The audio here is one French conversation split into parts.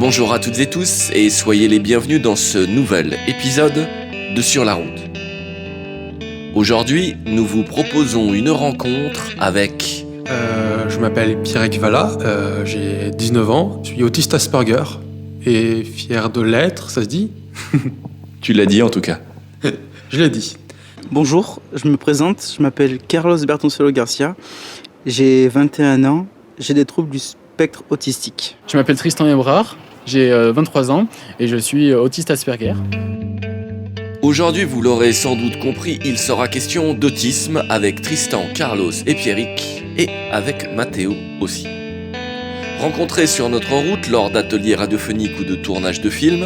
Bonjour à toutes et tous et soyez les bienvenus dans ce nouvel épisode de Sur la route. Aujourd'hui, nous vous proposons une rencontre avec... Je m'appelle Pierrick Valla, j'ai 19 ans, je suis autiste Asperger et fier de l'être, ça se dit? Tu l'as dit en tout cas. Je l'ai dit. Bonjour, je me présente, je m'appelle Carlos Bertoncelo Garcia, j'ai 21 ans, j'ai des troubles du spectre autistique. Je m'appelle Tristan Ebrard, j'ai 23 ans et je suis autiste Asperger. Aujourd'hui, vous l'aurez sans doute compris, il sera question d'autisme avec Tristan, Carlos et Pierrick, et avec Mathéo aussi. Rencontrés sur notre route lors d'ateliers radiophoniques ou de tournage de films,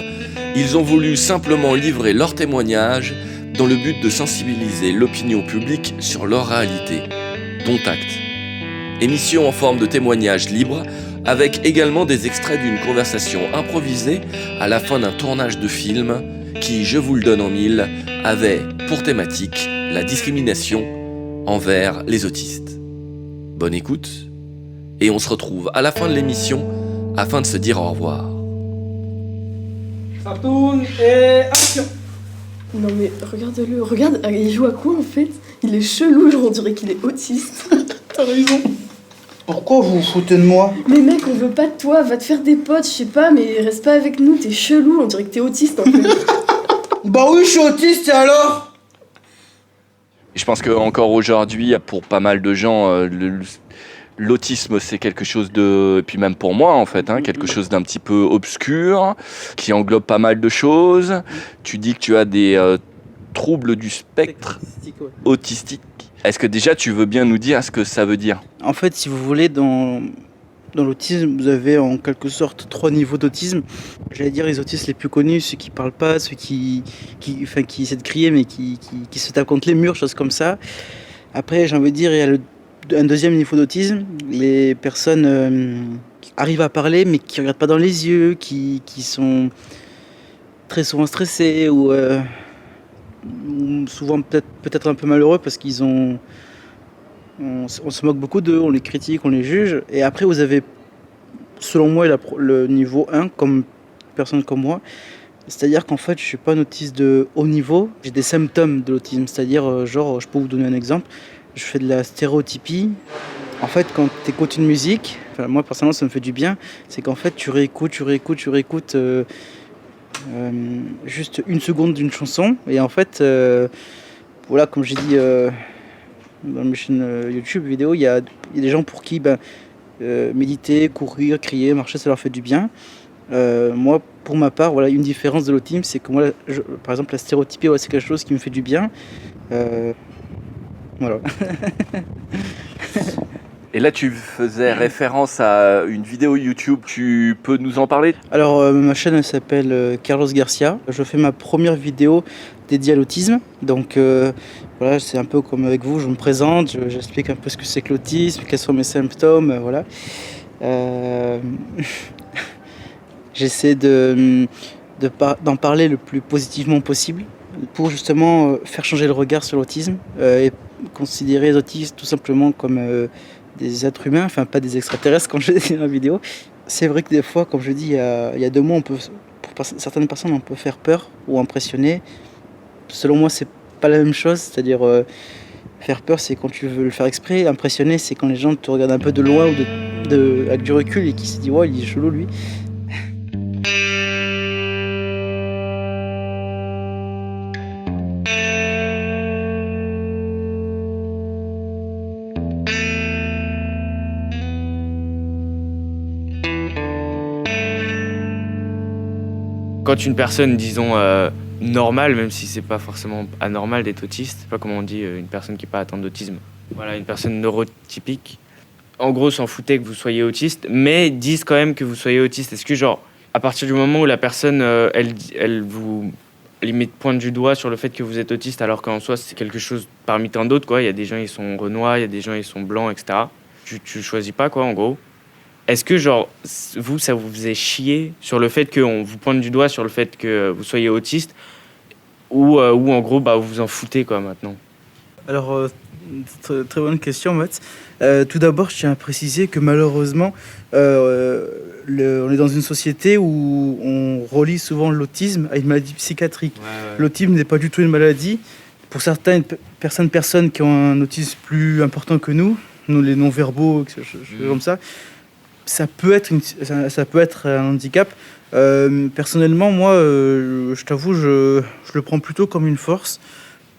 ils ont voulu simplement livrer leur témoignage dans le but de sensibiliser l'opinion publique sur leur réalité, dont acte. Émission en forme de témoignage libre, avec également des extraits d'une conversation improvisée à la fin d'un tournage de film qui, je vous le donne en mille, avait pour thématique la discrimination envers les autistes. Bonne écoute, et on se retrouve à la fin de l'émission afin de se dire au revoir. Ça tourne et action. Non mais regarde-le, regarde, il joue à quoi en fait? Il est chelou, genre on dirait qu'il est autiste. T'as raison. Pourquoi vous vous foutez de moi? Mais mec, on veut pas de toi, va te faire des potes, je sais pas, mais reste pas avec nous, t'es chelou, on dirait que t'es autiste en fait. Bah oui, je suis autiste et alors? Je pense qu'encore aujourd'hui, pour pas mal de gens, l'autisme c'est quelque chose de, et puis même pour moi en fait, quelque chose d'un petit peu obscur, qui englobe pas mal de choses. Tu dis que tu as des troubles du spectre autistique. Est-ce que déjà tu veux bien nous dire ce que ça veut dire? En fait, si vous voulez, dans l'autisme, vous avez en quelque sorte 3 niveaux d'autisme. J'allais dire les autistes les plus connus, ceux qui parlent pas, ceux qui essaient de crier mais qui se tapent contre les murs, choses comme ça. Après, j'ai envie de dire, il y a un deuxième niveau d'autisme, les personnes qui arrivent à parler mais qui regardent pas dans les yeux, qui sont très souvent stressées ou souvent peut-être un peu malheureux parce qu'ils on se moque beaucoup d'eux, on les critique, on les juge. Et après, vous avez, selon moi, le niveau 1, comme personne comme moi. C'est-à-dire qu'en fait, je suis pas un autiste de haut niveau. J'ai des symptômes de l'autisme. C'est-à-dire, je peux vous donner un exemple. Je fais de la stéréotypie. En fait, quand tu écoutes une musique, moi, personnellement, ça me fait du bien. C'est qu'en fait, tu réécoutes juste une seconde d'une chanson. Et en fait, voilà, comme j'ai dit... dans mes chaînes YouTube vidéo, il y a des gens pour qui méditer, courir, crier, marcher, ça leur fait du bien. Moi, pour ma part, voilà, une différence de l'autisme, c'est que moi, par exemple, la stéréotypie, c'est quelque chose qui me fait du bien. Voilà. Et là, tu faisais référence à une vidéo YouTube. Tu peux nous en parler? Alors, ma chaîne elle s'appelle Carlos Garcia. Je fais ma première vidéo dédiée à l'autisme. Donc, voilà, c'est un peu comme avec vous, je me présente, j'explique un peu ce que c'est que l'autisme, quels sont mes symptômes, voilà. J'essaie d'en parler le plus positivement possible pour justement faire changer le regard sur l'autisme et considérer les autistes tout simplement comme des êtres humains, enfin pas des extraterrestres comme je dis dans la vidéo. C'est vrai que des fois, comme je dis, il y a 2 mots, pour certaines personnes on peut faire peur ou impressionner. Selon moi, c'est pas la même chose, c'est-à-dire faire peur c'est quand tu veux le faire exprès, impressionner c'est quand les gens te regardent un peu de loin ou avec du recul et qui se disent ouais il est chelou lui. Quand une personne, disons, normale, même si c'est pas forcément anormal d'être autiste, c'est pas comment on dit, une personne qui n'est pas atteinte d'autisme. Voilà, une personne neurotypique. En gros, s'en foutaient que vous soyez autiste, mais disent quand même que vous soyez autiste. Est-ce que, genre, à partir du moment où la personne, elle vous limite pointe du doigt sur le fait que vous êtes autiste, alors qu'en soi, c'est quelque chose parmi tant d'autres, quoi. Il y a des gens, ils sont renois, il y a des gens, ils sont blancs, etc. Tu choisis pas, quoi, en gros. Est-ce que, genre, vous, ça vous faisait chier sur le fait qu'on vous pointe du doigt sur le fait que vous soyez autiste ou en gros, vous vous en foutez, quoi, maintenant? Alors, très bonne question, Matt. Tout d'abord, je tiens à préciser que malheureusement, on est dans une société où on relie souvent l'autisme à une maladie psychiatrique. L'autisme n'est pas du tout une maladie. Pour certaines personnes qui ont un autisme plus important que nous les non-verbaux, comme ça peut être un handicap. Personnellement, moi, je t'avoue, je le prends plutôt comme une force.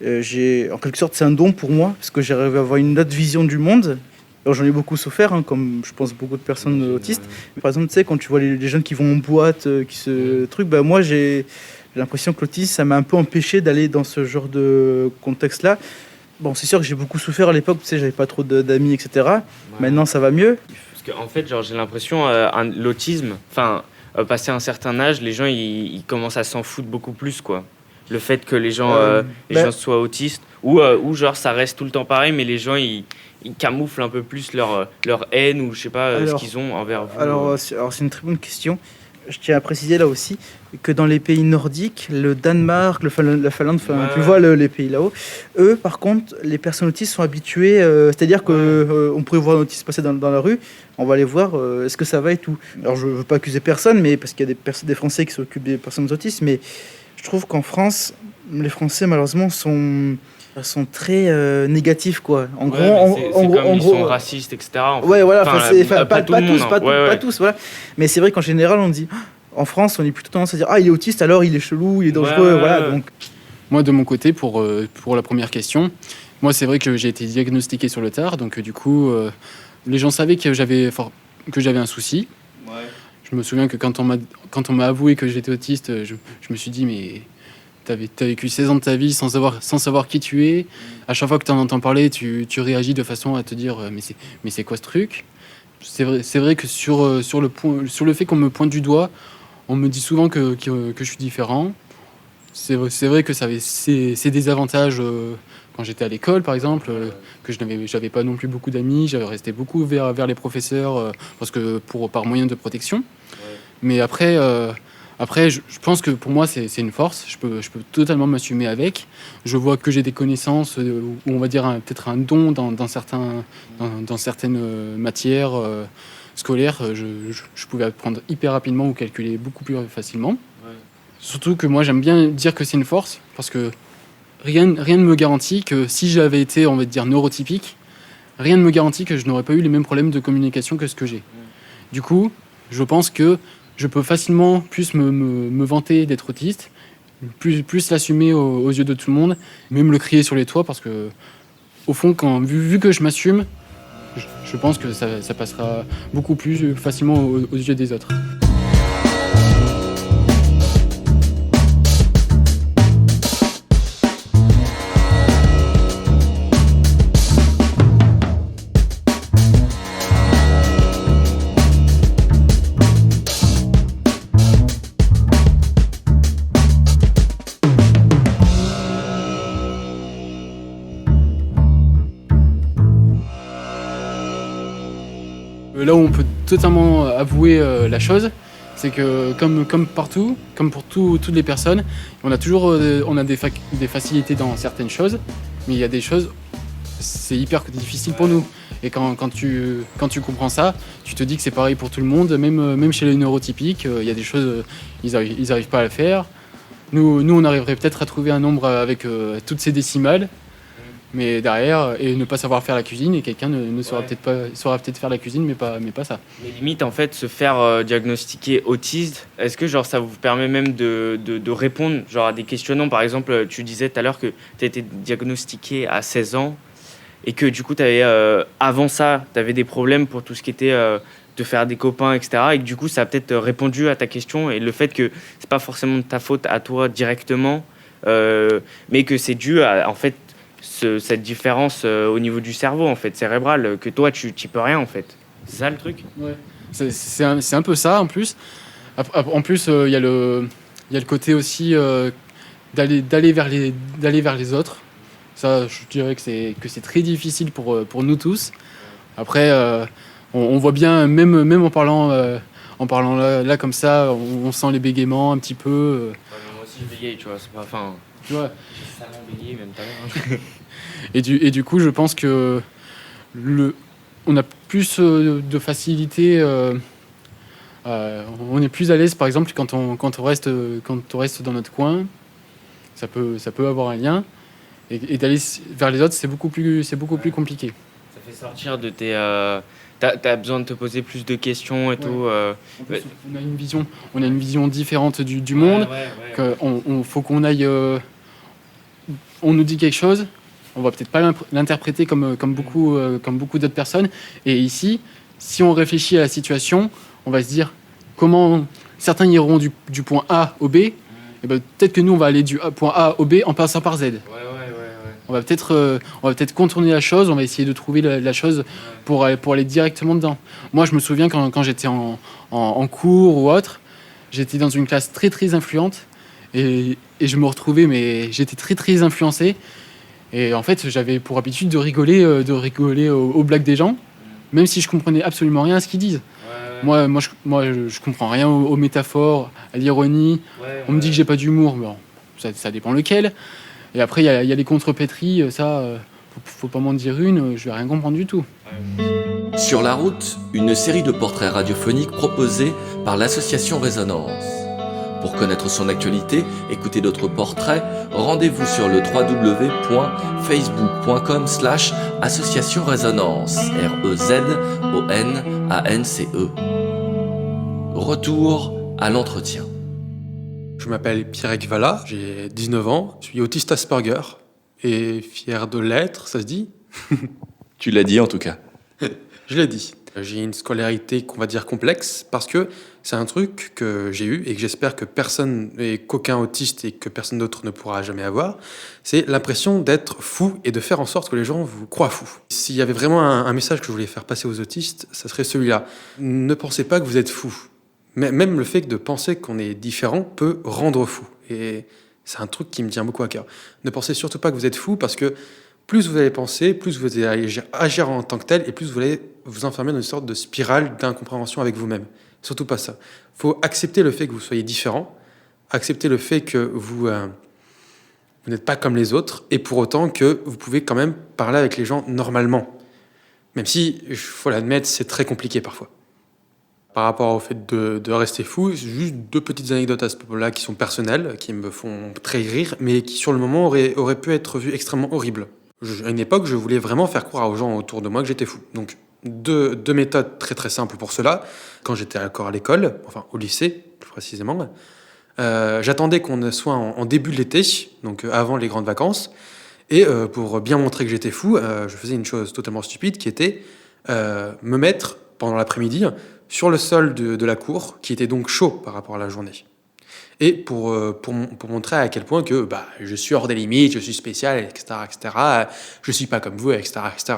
En quelque sorte, c'est un don pour moi, parce que j'arrive à avoir une autre vision du monde. Alors, j'en ai beaucoup souffert, hein, comme je pense beaucoup de personnes autistes. Mais par exemple, tu sais, quand tu vois les jeunes qui vont en boîte, moi, j'ai l'impression que l'autisme, ça m'a un peu empêché d'aller dans ce genre de contexte-là. Bon, c'est sûr que j'ai beaucoup souffert à l'époque, tu sais, j'avais pas trop d'amis, etc. Ouais. Maintenant, ça va mieux. Parce qu'en fait, genre, j'ai l'impression, l'autisme, passer un certain âge, les gens, ils commencent à s'en foutre beaucoup plus, quoi. Le fait que les gens soient autistes, ou genre ça reste tout le temps pareil, mais les gens ils camouflent un peu plus leur haine ou je sais pas ce qu'ils ont envers vous. Alors c'est une très bonne question. Je tiens à préciser là aussi que dans les pays nordiques, le Danemark, la Finlande, tu vois les pays là-haut, eux par contre, les personnes autistes sont habituées, c'est-à-dire que on pourrait voir un autiste passer dans la rue, on va aller voir est-ce que ça va et tout. Alors je veux pas accuser personne, mais parce qu'il y a des Français qui s'occupent des personnes autistes, mais je trouve qu'en France, les Français malheureusement sont très négatifs, quoi. En gros, ils sont racistes, etc. En fait. Ouais, voilà. Pas tous, voilà. Mais c'est vrai qu'en général, on dit en France, on est plutôt tendance à dire il est autiste, alors il est chelou, il est dangereux, voilà. Donc moi, de mon côté, pour la première question, moi, c'est vrai que j'ai été diagnostiqué sur le tard, donc du coup, les gens savaient que j'avais un souci. Ouais. Je me souviens que quand on m'a avoué que j'étais autiste, je me suis dit, mais t'as vécu 16 ans de ta vie sans savoir qui tu es. À chaque fois que tu en entends parler, tu réagis de façon à te dire, mais c'est quoi ce truc ? C'est vrai que sur le fait qu'on me pointe du doigt, on me dit souvent que je suis différent. C'est vrai que c'est des avantages quand j'étais à l'école, par exemple, que j'avais pas non plus beaucoup d'amis, j'avais resté beaucoup vers les professeurs par moyen de protection. Ouais. Mais après, je pense que pour moi, c'est une force. Je peux totalement m'assumer avec. Je vois que j'ai des connaissances, ou on va dire peut-être un don dans certaines matières scolaires. Je pouvais apprendre hyper rapidement ou calculer beaucoup plus facilement. Ouais. Surtout que moi, j'aime bien dire que c'est une force, parce que rien ne me garantit que si j'avais été, on va dire, neurotypique, rien ne me garantit que je n'aurais pas eu les mêmes problèmes de communication que ce que j'ai. Du coup, je pense que je peux facilement plus me vanter d'être autiste, plus l'assumer aux yeux de tout le monde, même le crier sur les toits, parce que, au fond, vu que je m'assume, je pense que ça passera beaucoup plus facilement aux yeux des autres. Là où on peut totalement avouer la chose, c'est que comme partout, comme pour toutes les personnes, on a des facilités dans certaines choses, mais il y a des choses, c'est hyper difficile pour nous. Et quand tu comprends ça, tu te dis que c'est pareil pour tout le monde, même chez les neurotypiques, il y a des choses, ils arrivent pas à le faire. Nous, on arriverait peut-être à trouver un nombre avec toutes ces décimales, mais derrière, et ne pas savoir faire la cuisine, et quelqu'un saura peut-être faire la cuisine, mais pas ça. Mais limite, en fait, se faire diagnostiquer autiste, est-ce que genre ça vous permet même de répondre genre à des questionnements? Par exemple, tu disais tout à l'heure que tu as été diagnostiqué à 16 ans, et que du coup, avant ça, tu avais des problèmes pour tout ce qui était de faire des copains, etc. Et que du coup, ça a peut-être répondu à ta question, et le fait que c'est pas forcément de ta faute à toi directement, mais que c'est dû à, en fait, cette différence au niveau du cerveau, en fait, cérébral, que toi, tu n'y peux rien, en fait. C'est ça, le truc ? Ouais. C'est un peu ça, en plus. En plus, il y a le côté aussi d'aller vers les autres. Ça, je dirais que c'est très difficile pour nous tous. Après, on voit bien, même en parlant là comme ça, on sent les bégaiements un petit peu. Ouais, moi aussi, je bégaye, tu vois, c'est pas... Enfin, tu vois. j'ai salement bégayé, même tout à l'heure. Et du coup, je pense que on a plus de facilité. On est plus à l'aise, par exemple, quand on reste dans notre coin. Ça peut avoir un lien. Et d'aller vers les autres, c'est beaucoup plus compliqué. Ça fait sortir de tes... T'as besoin de te poser plus de questions et tout. En plus, on a une vision différente du monde. Faut qu'on aille... on nous dit quelque chose, on va peut-être pas l'interpréter comme beaucoup d'autres personnes. Et ici, si on réfléchit à la situation, on va se dire comment certains iront du point A au B. Et ben, peut-être que nous, on va aller du point A au B en passant par Z. On va peut-être contourner la chose, on va essayer de trouver la chose pour aller directement dedans. Moi, je me souviens quand j'étais en cours ou autre, j'étais dans une classe très très influente et je me retrouvais, mais j'étais très très influencé. Et en fait, j'avais pour habitude de rigoler aux blagues des gens, même si je comprenais absolument rien à ce qu'ils disent. Moi, je comprends rien aux métaphores, à l'ironie. On me dit que j'ai pas d'humour, bon, ça dépend lequel. Et après, il y a les contrepétries, ça, faut pas m'en dire une, je vais rien comprendre du tout. Sur la route, une série de portraits radiophoniques proposés par l'association Résonance. Pour connaître son actualité, écouter d'autres portraits, rendez-vous sur le www.facebook.com/association Résonance, REZONANCE. Retour à l'entretien. Je m'appelle Pierrick Valla, j'ai 19 ans, je suis autiste Asperger et fier de l'être, ça se dit ? Tu l'as dit en tout cas. Je l'ai dit. J'ai une scolarité qu'on va dire complexe parce que c'est un truc que j'ai eu et que j'espère que personne, et qu'aucun autiste et que personne d'autre ne pourra jamais avoir. C'est l'impression d'être fou et de faire en sorte que les gens vous croient fou. S'il y avait vraiment un message que je voulais faire passer aux autistes, ça serait celui-là. Ne pensez pas que vous êtes fou. Mais même le fait de penser qu'on est différent peut rendre fou. Et c'est un truc qui me tient beaucoup à cœur. Ne pensez surtout pas que vous êtes fou parce que plus vous allez penser, plus vous allez agir en tant que tel et plus vous allez vous enfermer dans une sorte de spirale d'incompréhension avec vous-même. Surtout pas ça. Il faut accepter le fait que vous soyez différent, accepter le fait que vous n'êtes pas comme les autres et pour autant que vous pouvez quand même parler avec les gens normalement. Même si, il faut l'admettre, c'est très compliqué parfois. Par rapport au fait de rester fou, juste 2 petites anecdotes à ce propos-là qui sont personnelles, qui me font très rire, mais qui sur le moment auraient pu être vues extrêmement horribles. À une époque, je voulais vraiment faire croire aux gens autour de moi que j'étais fou. Donc, deux méthodes très très simples pour cela. Quand j'étais encore à l'école, enfin au lycée plus précisément, j'attendais qu'on soit en début de l'été, donc avant les grandes vacances, et pour bien montrer que j'étais fou, je faisais une chose totalement stupide qui était me mettre pendant l'après-midi sur le sol de la cour, qui était donc chaud par rapport à la journée. Et pour montrer à quel point que je suis hors des limites, je suis spécial, etc., je suis pas comme vous, etc., etc.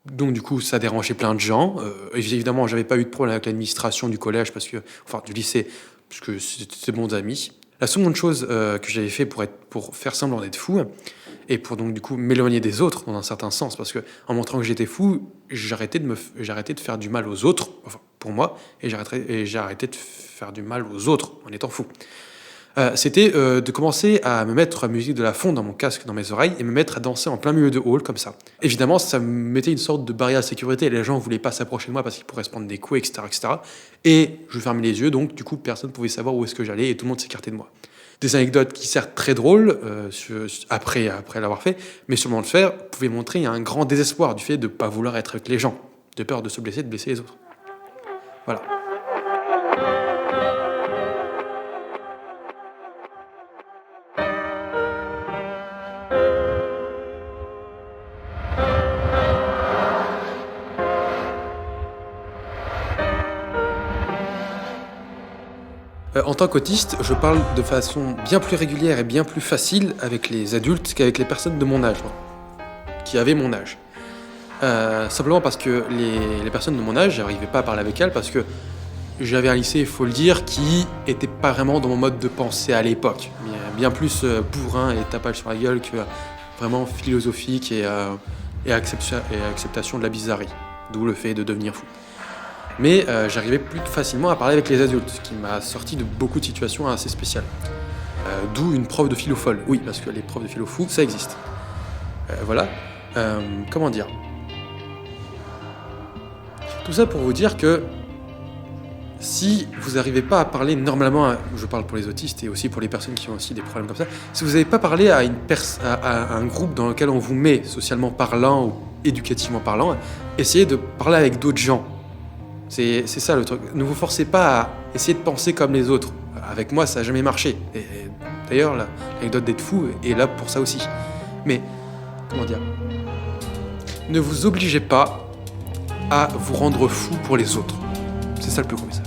Donc du coup, ça dérangeait plein de gens. Évidemment, j'avais pas eu de problème avec l'administration du collège, du lycée, parce que c'était bons amis. La seconde chose que j'avais fait pour faire semblant d'être fou, et pour donc du coup m'éloigner des autres dans un certain sens, parce que en montrant que j'étais fou, j'arrêtais de faire du mal aux autres, enfin pour moi, et j'ai arrêté de faire du mal aux autres en étant fou. C'était de commencer à me mettre la musique de la fond dans mon casque, dans mes oreilles, et me mettre à danser en plein milieu de hall, comme ça. Évidemment, ça me mettait une sorte de barrière de sécurité, et les gens ne voulaient pas s'approcher de moi parce qu'ils pourraient se prendre des coups, etc., etc. Et je fermais les yeux, donc du coup, personne ne pouvait savoir où est-ce que j'allais, et tout le monde s'écartait de moi. Des anecdotes qui certes très drôles, après l'avoir fait, mais sur le moment de faire, pouvaient montrer un grand désespoir du fait de ne pas vouloir être avec les gens, de peur de se blesser, de blesser les autres. Voilà. En tant qu'autiste, je parle de façon bien plus régulière et bien plus facile avec les adultes qu'avec les personnes de mon âge, qui avaient mon âge. Simplement parce que les personnes de mon âge, j'arrivais pas à parler avec elles parce que j'avais un lycée, il faut le dire, qui était pas vraiment dans mon mode de pensée à l'époque. Bien plus bourrin et tapage sur la gueule que vraiment philosophique et acceptation de la bizarrerie. D'où le fait de devenir fou. Mais j'arrivais plus facilement à parler avec les adultes, ce qui m'a sorti de beaucoup de situations assez spéciales. D'où une prof de philo folle. Oui, parce que les profs de philo fous, ça existe. Voilà. Comment dire? Tout ça pour vous dire que si vous n'arrivez pas à parler normalement, je parle pour les autistes et aussi pour les personnes qui ont aussi des problèmes comme ça, si vous n'avez pas parlé à un groupe dans lequel on vous met socialement parlant ou éducativement parlant, essayez de parler avec d'autres gens. C'est ça le truc. Ne vous forcez pas à essayer de penser comme les autres. Avec moi, ça n'a jamais marché. Et d'ailleurs, l'anecdote d'être fou est là pour ça aussi. Mais, comment dire? Ne vous obligez pas à vous rendre fou pour les autres. C'est ça le plus gros message.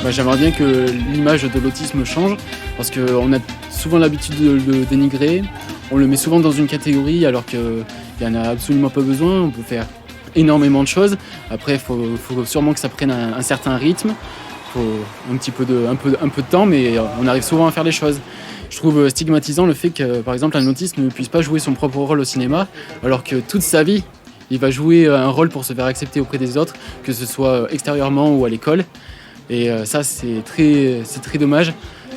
J'aimerais bien que l'image de l'autisme change, parce qu'on a souvent l'habitude de le dénigrer, on le met souvent dans une catégorie alors qu'il n'y en a absolument pas besoin, on peut faire énormément de choses. Après, il faut sûrement que ça prenne un certain rythme, il faut un peu de temps, mais on arrive souvent à faire les choses. Je trouve stigmatisant le fait que, par exemple, un autiste ne puisse pas jouer son propre rôle au cinéma, alors que toute sa vie, il va jouer un rôle pour se faire accepter auprès des autres, que ce soit extérieurement ou à l'école. Et ça, c'est très dommage.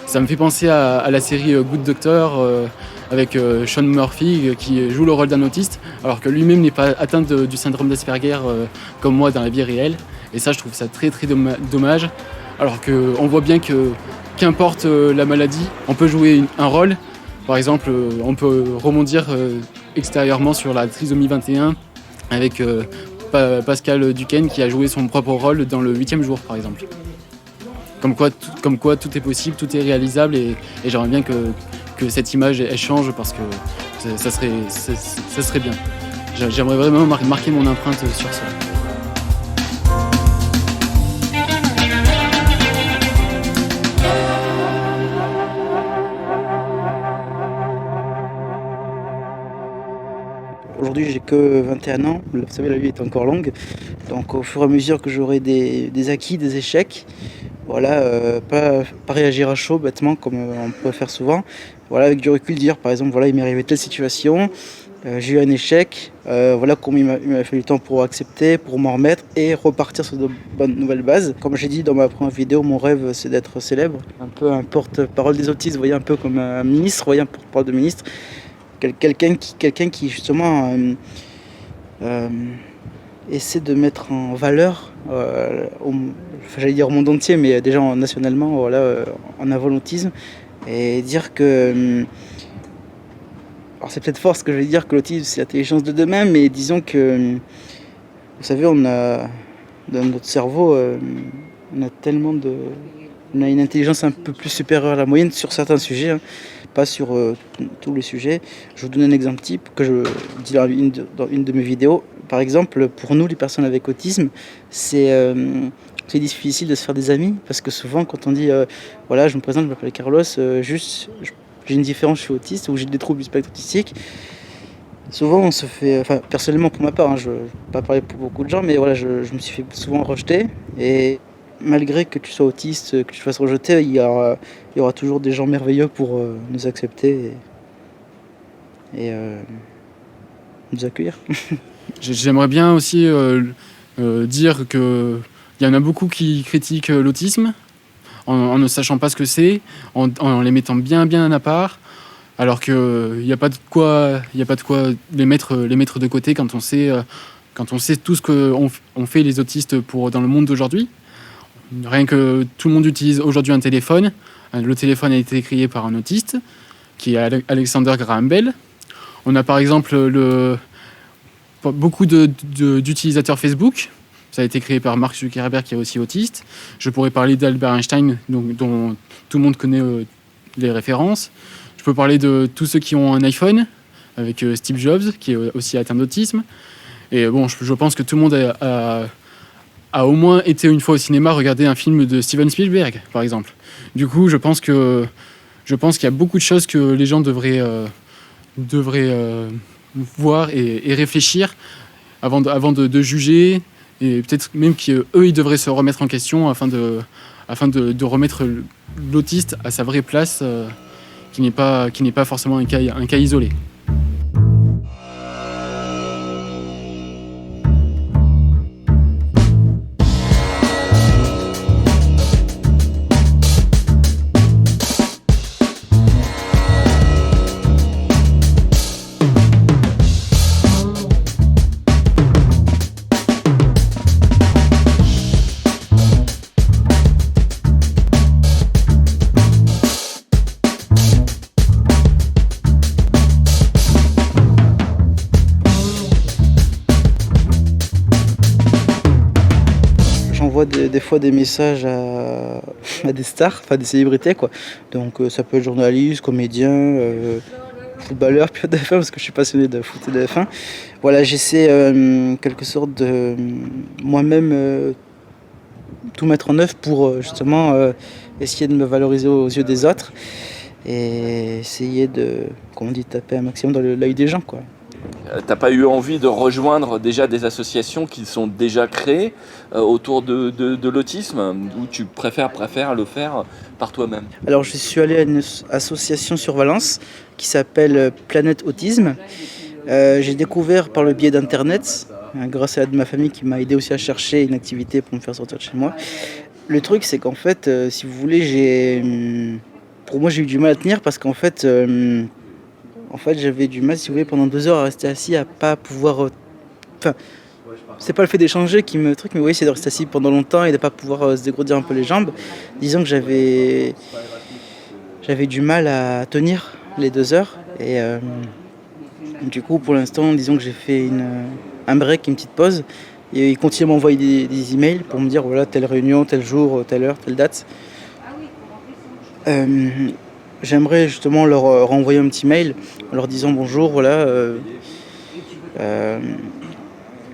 Ça me fait penser à la série Good Doctor avec Sean Murphy qui joue le rôle d'un autiste, alors que lui-même n'est pas atteint du syndrome d'Asperger comme moi dans la vie réelle. Et ça, je trouve ça très dommage. Alors qu'on voit bien que qu'importe la maladie, on peut jouer un rôle. Par exemple, on peut rebondir extérieurement sur la trisomie 21 avec Pascal Duquesne qui a joué son propre rôle dans le 8e jour, par exemple. Comme quoi tout est possible, tout est réalisable et j'aimerais bien que cette image elle change parce que ça serait bien. J'aimerais vraiment marquer mon empreinte sur ça. Aujourd'hui, j'ai que 21 ans. Vous savez, la vie est encore longue. Donc, au fur et à mesure que j'aurai des acquis, des échecs, voilà, pas réagir à chaud, bêtement, comme on peut faire souvent. Voilà, avec du recul, dire, par exemple, voilà, il m'est arrivé telle situation, j'ai eu un échec, voilà combien il m'a fallu du temps pour accepter, pour m'en remettre et repartir sur de bonnes nouvelles bases. Comme j'ai dit dans ma première vidéo, mon rêve, c'est d'être célèbre. Un peu un porte-parole des autistes, vous voyez, un peu comme un ministre, vous voyez, un porte-parole de ministre. Quelqu'un qui justement essaie de mettre en valeur, j'allais dire au monde entier, mais déjà nationalement, voilà, en avant l'autisme, et dire que, alors c'est peut-être fort ce que je vais dire, que l'autisme c'est l'intelligence de demain, mais disons que, vous savez, on a dans notre cerveau, on a on a une intelligence un peu plus supérieure à la moyenne sur certains sujets, hein, pas sur tous les sujets. Je vous donne un exemple type que je dis dans une de mes vidéos. Par exemple, pour nous, les personnes avec autisme, c'est difficile de se faire des amis parce que souvent, quand on dit voilà, je me présente, je m'appelle Carlos, j'ai une différence, je suis autiste ou j'ai des troubles du spectre autistique. Souvent, on se fait, enfin, personnellement pour ma part, hein, je ne vais pas parler pour beaucoup de gens, mais voilà, je me suis fait souvent rejeter. Et malgré que tu sois autiste, que tu te fasses rejeter, il y aura toujours des gens merveilleux pour nous accepter et nous accueillir. J'aimerais bien aussi dire qu'il y en a beaucoup qui critiquent l'autisme en ne sachant pas ce que c'est, en les mettant bien à part, alors qu'il n'y a pas de quoi les mettre de côté quand on sait tout ce qu'on fait les autistes dans le monde d'aujourd'hui. Rien que tout le monde utilise aujourd'hui un téléphone. Le téléphone a été créé par un autiste, qui est Alexander Graham Bell. On a par exemple beaucoup d'utilisateurs Facebook. Ça a été créé par Mark Zuckerberg, qui est aussi autiste. Je pourrais parler d'Albert Einstein, dont tout le monde connaît les références. Je peux parler de tous ceux qui ont un iPhone, avec Steve Jobs, qui est aussi atteint d'autisme. Et bon, je pense que tout le monde a au moins été une fois au cinéma regarder un film de Steven Spielberg, par exemple. Du coup, je pense qu'il y a beaucoup de choses que les gens devraient voir et réfléchir avant de juger, et peut-être même qu'eux, ils devraient se remettre en question afin de remettre l'autiste à sa vraie place, qui n'est pas forcément un cas isolé. J'envoie des fois des messages à des stars, enfin des célébrités quoi. Donc ça peut être journaliste, comédien, footballeur, pilote de F1 parce que je suis passionné de foot et de F1. Voilà, j'essaie quelque sorte de moi-même tout mettre en œuvre pour justement essayer de me valoriser aux yeux des autres et essayer de, comme on dit, taper un maximum dans l'œil des gens quoi. T'as pas eu envie de rejoindre déjà des associations qui sont déjà créées autour de l'autisme, ou tu préfères le faire par toi-même? Alors je suis allé à une association sur Valence qui s'appelle Planète Autisme. J'ai découvert par le biais d'internet, grâce à l'aide de ma famille qui m'a aidé aussi à chercher une activité pour me faire sortir de chez moi. Le truc c'est qu'en fait, si vous voulez, pour moi j'ai eu du mal à tenir parce qu'en fait, j'avais du mal, si vous voulez, pendant 2 heures à rester assis, à pas pouvoir. Enfin, c'est pas le fait d'échanger qui me truc, mais oui, c'est de rester assis pendant longtemps et de pas pouvoir se dégourdir un peu les jambes. Disons que j'avais du mal à tenir les 2 heures. Et du coup, pour l'instant, disons que j'ai fait un break, une petite pause. Et ils continuent à m'envoyer des emails pour me dire voilà, telle réunion, tel jour, telle heure, telle date. J'aimerais justement leur renvoyer un petit mail en leur disant bonjour, voilà,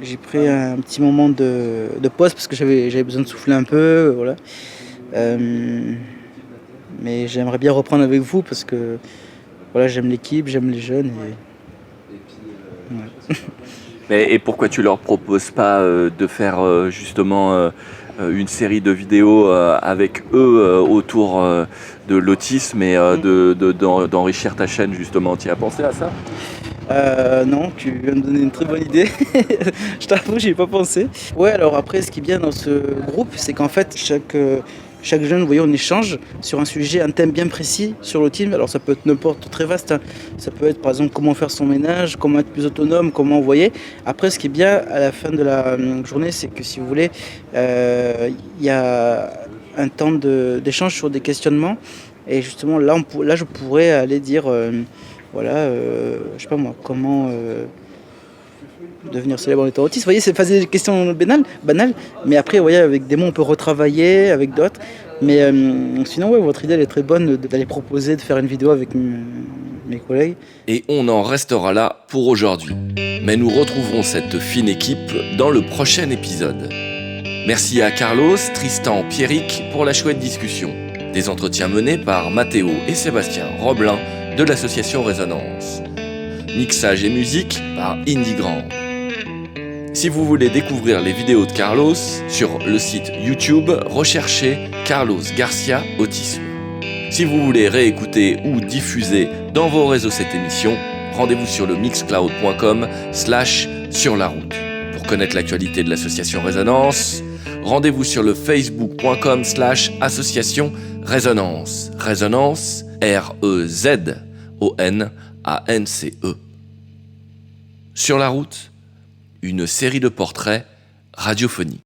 j'ai pris un petit moment de pause parce que j'avais besoin de souffler un peu, voilà. Mais j'aimerais bien reprendre avec vous parce que voilà, j'aime l'équipe, j'aime les jeunes. Et pourquoi tu leur proposes pas de faire justement une série de vidéos avec eux autour de l'autisme et d'enrichir ta chaîne justement? Tu as pensé à ça? Non, tu viens de me donner une très bonne idée. Je t'avoue, j'y ai pas pensé. Ouais, alors après, ce qui est bien dans ce groupe, c'est qu'en fait, chaque jeune, vous voyez, on échange sur un sujet, un thème bien précis sur l'autisme. Alors ça peut être n'importe, très vaste, hein. Ça peut être par exemple comment faire son ménage, comment être plus autonome, comment envoyer. Après, ce qui est bien à la fin de la journée, c'est que si vous voulez, il y a un temps d'échange sur des questionnements. Et justement, là, je pourrais aller dire, voilà, je sais pas moi, comment devenir célèbre en étant autiste. Vous voyez, c'est des questions banales, mais après, vous voyez, avec des mots, on peut retravailler, avec d'autres. Mais sinon, ouais, votre idée, elle est très bonne d'aller proposer de faire une vidéo avec mes collègues. Et on en restera là pour aujourd'hui. Mais nous retrouverons cette fine équipe dans le prochain épisode. Merci à Carlos, Tristan, Pierrick pour la chouette discussion. Des entretiens menés par Mathéo et Sébastien Roblin de l'association Résonance. Mixage et musique par Indie Grand. Si vous voulez découvrir les vidéos de Carlos, sur le site YouTube, recherchez Carlos Garcia Autisme. Si vous voulez réécouter ou diffuser dans vos réseaux cette émission, rendez-vous sur le mixcloud.com/sur la route. Pour connaître l'actualité de l'association Résonance, rendez-vous sur le facebook.com/association Résonance. Résonance, REZONANCE. Sur la route, une série de portraits radiophoniques.